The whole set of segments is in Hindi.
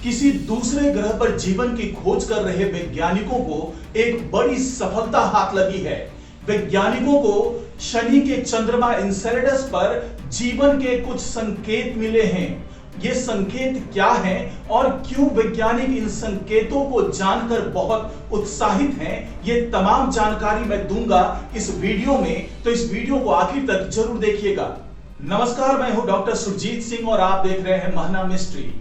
किसी दूसरे ग्रह पर जीवन की खोज कर रहे वैज्ञानिकों को एक बड़ी सफलता हाथ लगी है। वैज्ञानिकों को शनि के चंद्रमा एन्सेलेडस पर जीवन के कुछ संकेत मिले हैं। ये संकेत क्या हैं और क्यों वैज्ञानिक इन संकेतों को जानकर बहुत उत्साहित हैं, ये तमाम जानकारी मैं दूंगा इस वीडियो में, तो इस वीडियो को आखिर तक जरूर देखिएगा। नमस्कार, मैं हूं डॉक्टर सुरजीत सिंह और आप देख रहे हैं महना मिस्ट्री।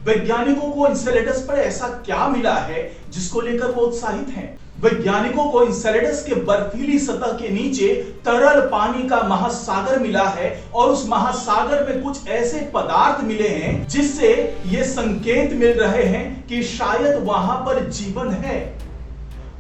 वैज्ञानिकों को एन्सेलेडस पर ऐसा क्या मिला है जिसको लेकर वो उत्साहित हैं? वैज्ञानिकों को एन्सेलेडस के बर्फीली सतह के नीचे तरल पानी का महासागर मिला है और उस महासागर में कुछ ऐसे पदार्थ मिले हैं जिससे ये संकेत मिल रहे हैं कि शायद वहां पर जीवन है।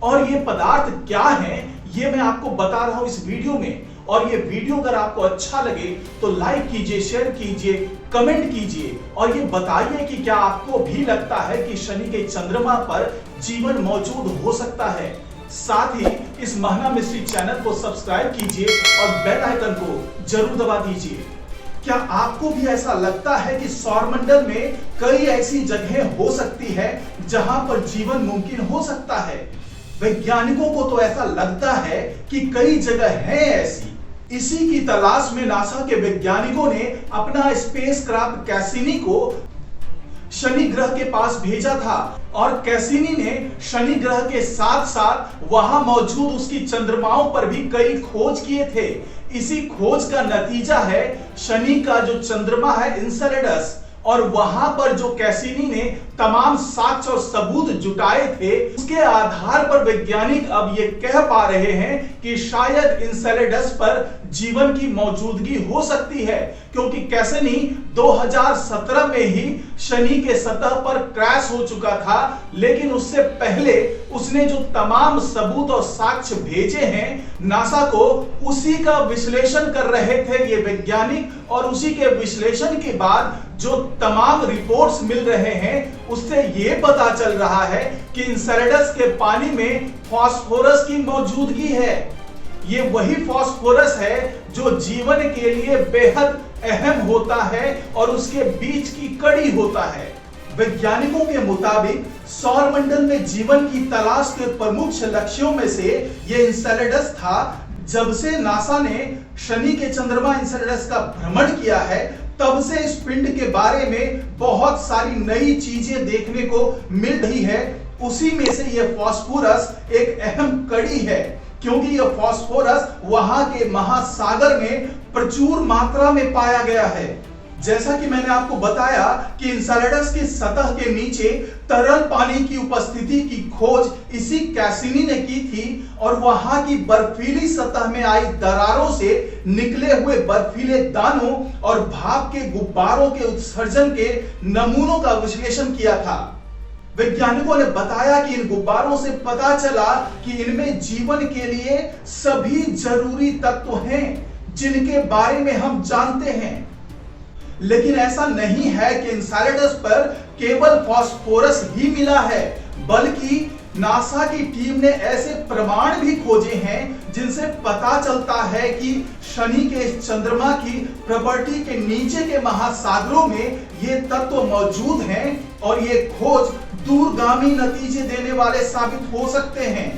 और ये पदार्थ क्या हैं, ये मैं आपको बता रहा हूं इस वीडियो में। और ये वीडियो अगर आपको अच्छा लगे तो लाइक कीजिए, शेयर कीजिए, कमेंट कीजिए और ये बताइए कि क्या आपको भी लगता है कि शनि के चंद्रमा पर जीवन मौजूद हो सकता है। साथ ही इस महना मिस्ट्री चैनल को सब्सक्राइब कीजिए और बेल आइकन को जरूर दबा दीजिए। क्या आपको भी ऐसा लगता है कि सौरमंडल में कई ऐसी जगहें हो सकती है जहां पर जीवन मुमकिन हो सकता है? वैज्ञानिकों को तो ऐसा लगता है कि कई जगह हैं ऐसी। इसी की तलाश में नासा के वैज्ञानिकों ने अपना स्पेसक्राफ्ट कैसिनी को शनि ग्रह के पास भेजा था और कैसिनी ने शनि ग्रह के साथ साथ वहां मौजूद उसकी चंद्रमाओं पर भी कई खोज किए थे। इसी खोज का नतीजा है शनि का जो चंद्रमा है एन्सेलेडस, और वहां पर जो कैसिनी ने तमाम साक्ष्य और सबूत जुटाए थे, उसके आधार पर वैज्ञानिक अब ये कह पा रहे हैं कि शायद एन्सेलेडस पर जीवन की मौजूदगी हो सकती है, क्योंकि कैसिनी 2017 में ही शनि के सतह पर क्रैश हो चुका था। लेकिन उससे पहले उसने जो तमाम सबूत और साक्ष्य भेजे हैं नासा को, उसी का विश्लेषण कर रहे थे ये वैज्ञानिक। और उसी के विश्लेषण के बाद जो तमाम रिपोर्ट्स मिल रहे हैं उससे ये पता चल रहा है कि एन्सेलेडस के पानी में फास्फोरस की मौजूदगी है। ये वही फास्फोरस है जो जीवन के लिए बेहद अहम होता है और उसके बीच की कड़ी होता है। वैज्ञानिकों के मुताबिक सौरमंडल में जीवन की तलाश के प्रमुख लक्ष्यों में से ये एन्सेलेडस था। जब से नासा ने शनि के चंद्रमा एन्सेलेडस का भ्रमण किया है, तब से इस पिंड के बारे में बहुत सारी नई चीजें देखने को मिल रही है। उसी में से यह फास्फोरस एक अहम कड़ी है, क्योंकि यह फास्फोरस वहां के महासागर में प्रचुर मात्रा में पाया गया है। जैसा कि मैंने आपको बताया कि एन्सेलेडस की सतह के नीचे तरल पानी की उपस्थिति की खोज इसी कैसिनी ने की थी और वहां की बर्फीली सतह में आई दरारों से निकले हुए बर्फीले दानों और भाप के गुब्बारों के उत्सर्जन के नमूनों का विश्लेषण किया था। वैज्ञानिकों ने बताया कि इन गुब्बारों से पता चला कि इनमें जीवन के लिए सभी जरूरी तत्व हैं जिनके बारे में हम जानते हैं। लेकिन ऐसा नहीं है कि एन्सेलेडस पर केवल फास्फोरस ही मिला है, बल्कि नासा की टीम ने ऐसे प्रमाण भी खोजे हैं जिनसे पता चलता है कि शनि के चंद्रमा की प्रॉपर्टी के नीचे के महासागरों में ये तत्व मौजूद हैं और ये खोज दूरगामी नतीजे देने वाले साबित हो सकते हैं।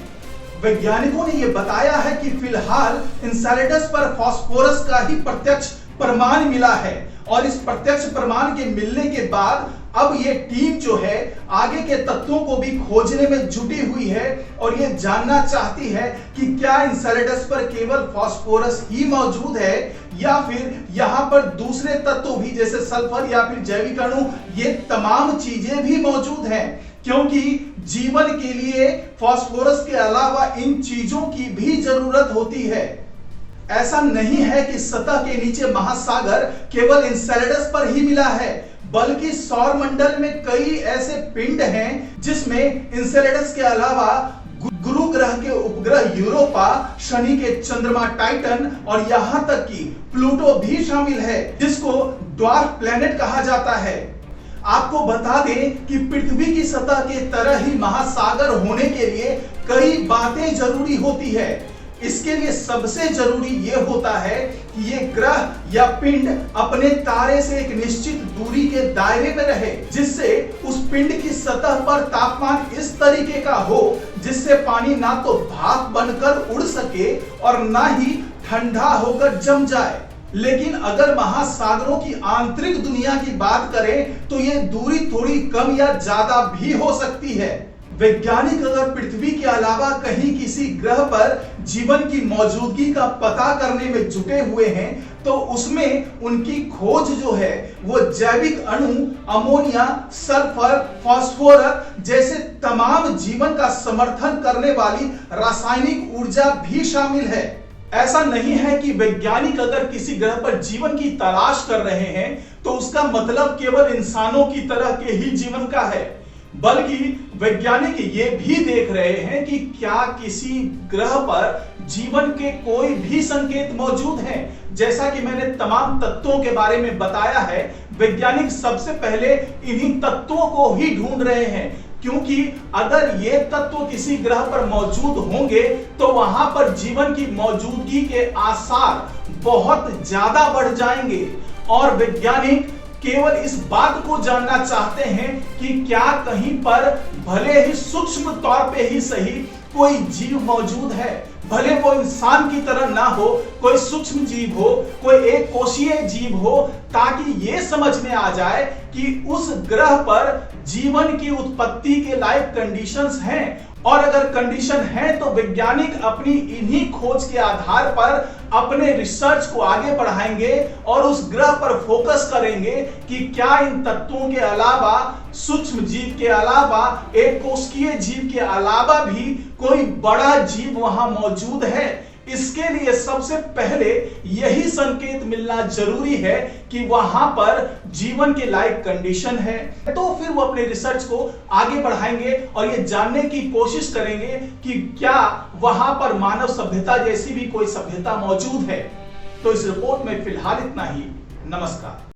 वैज्ञानिकों ने यह बताया है कि फिलहाल एन्सेलेडस पर फास्फोरस का ही प्रत्यक्ष प्रमाण मिला है और इस प्रत्यक्ष प्रमाण के मिलने के बाद अब ये टीम जो है आगे के तत्वों को भी खोजने में जुटी हुई है और ये जानना चाहती है कि क्या एन्सेलेडस पर केवल फास्फोरस ही मौजूद है या फिर यहाँ पर दूसरे तत्व भी जैसे सल्फर या फिर जैविक अणु, ये तमाम चीजें भी मौजूद हैं, क्योंकि जीवन के लिए फास्फोरस के अलावा इन चीजों की भी जरूरत होती है। ऐसा नहीं है कि सतह के नीचे महासागर केवल एन्सेलेडस पर ही मिला है, बल्कि सौरमंडल में कई ऐसे पिंड हैं जिसमें एन्सेलेडस के अलावा गुरु ग्रह के उपग्रह यूरोपा, शनि के चंद्रमा टाइटन और यहां तक कि प्लूटो भी शामिल है, जिसको ड्वार्फ प्लैनेट कहा जाता है। आपको बता दें कि पृथ्वी की सतह के तरह ही महासागर होने के लिए कई बातें जरूरी होती है। इसके लिए सबसे जरूरी यह होता है कि ये ग्रह या पिंड अपने तारे से एक निश्चित दूरी के दायरे में रहे, जिससे उस पिंड की सतह पर तापमान इस तरीके का हो जिससे पानी ना तो भाप बनकर उड़ सके और ना ही ठंडा होकर जम जाए। लेकिन अगर महासागरों की आंतरिक दुनिया की बात करें तो ये दूरी थोड़ी कम या ज्यादा भी हो सकती है। वैज्ञानिक अगर पृथ्वी के अलावा कहीं किसी ग्रह पर जीवन की मौजूदगी का पता करने में जुटे हुए हैं तो उसमें उनकी खोज जो है वो जैविक अणु, अमोनिया, सल्फर, फास्फोरस जैसे तमाम जीवन का समर्थन करने वाली रासायनिक ऊर्जा भी शामिल है। ऐसा नहीं है कि वैज्ञानिक अगर किसी ग्रह पर जीवन की तलाश कर रहे हैं तो उसका मतलब केवल इंसानों की तरह के ही जीवन का है, बल्कि वैज्ञानिक ये भी देख रहे हैं कि क्या किसी ग्रह पर जीवन के कोई भी संकेत मौजूद हैं। जैसा कि मैंने तमाम तत्वों के बारे में बताया है, वैज्ञानिक सबसे पहले इन्हीं तत्वों को ही ढूंढ रहे हैं, क्योंकि अगर ये तत्व किसी ग्रह पर मौजूद होंगे तो वहां पर जीवन की मौजूदगी के आसार बहुत ज्यादा बढ़ जाएंगे। और वैज्ञानिक केवल इस बात को जानना चाहते हैं कि क्या कहीं पर भले ही सूक्ष्म तौर पे ही सही कोई जीव मौजूद है, भले वो इंसान की तरह ना हो, कोई सूक्ष्म जीव हो, कोई एक कोशीय जीव हो, ताकि ये समझ में आ जाए कि उस ग्रह पर जीवन की उत्पत्ति के लायक कंडीशंस हैं। और अगर कंडीशन है तो वैज्ञानिक अपनी इन्हीं खोज के आधार पर अपने रिसर्च को आगे बढ़ाएंगे और उस ग्रह पर फोकस करेंगे कि क्या इन तत्वों के अलावा, सूक्ष्म जीव के अलावा, एक कोशिकीय जीव के अलावा भी कोई बड़ा जीव वहां मौजूद है। इसके लिए सबसे पहले यही संकेत मिलना जरूरी है कि वहां पर जीवन के लायक कंडीशन है, तो फिर वो अपने रिसर्च को आगे बढ़ाएंगे और ये जानने की कोशिश करेंगे कि क्या वहां पर मानव सभ्यता जैसी भी कोई सभ्यता मौजूद है। तो इस रिपोर्ट में फिलहाल इतना ही। नमस्कार।